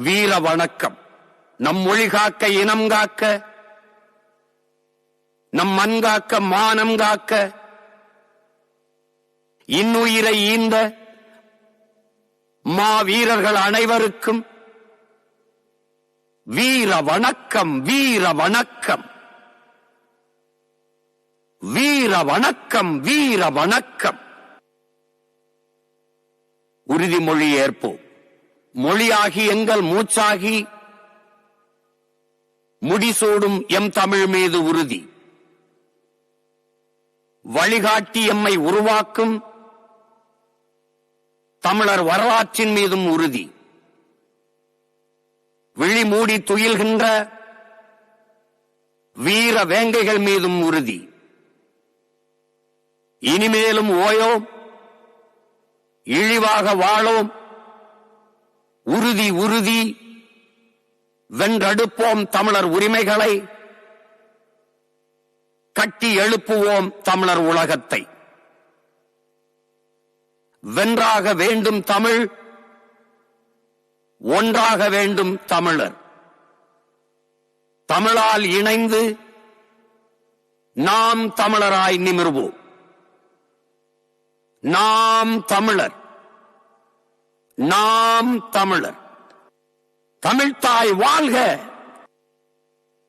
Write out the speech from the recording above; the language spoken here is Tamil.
வீர வணக்கம். நம் மொழி காக்க, இனம் காக்க, நம் மண் காக்க, மானம் காக்க, இன்னுயிரை ஈந்த மா வீரர்கள் அனைவருக்கும் வீர வணக்கம், வீர வணக்கம், வீர வணக்கம், வீர வணக்கம். உறுதிமொழி ஏற்போம். மொழியாகி எங்கள் மூச்சாகி முடிசூடும் எம் தமிழ் மீது உறுதி. வழிகாட்டி எம்மை உருவாக்கும் தமிழர் வரலாற்றின் மீதும் உறுதி. விழி மூடி துயில்கின்ற வீர வேங்கைகள் மீதும் உறுதி. இனிமேலும் ஓயோம், இழிவாக வாழோம், உறுதி உறுதி, வென்றெடுப்போம் தமிழர் உரிமைகளை, கட்டி எழுப்புவோம் தமிழர் உலகத்தை. வென்றாக வேண்டும் தமிழ், ஒன்றாக வேண்டும் தமிழர். தமிழால் இணைந்து நாம் தமிழராய் நிமிர்வோம். நாம் தமிழர், நாம் தமிழர். தமிழ்த்தாய் வாழ்க!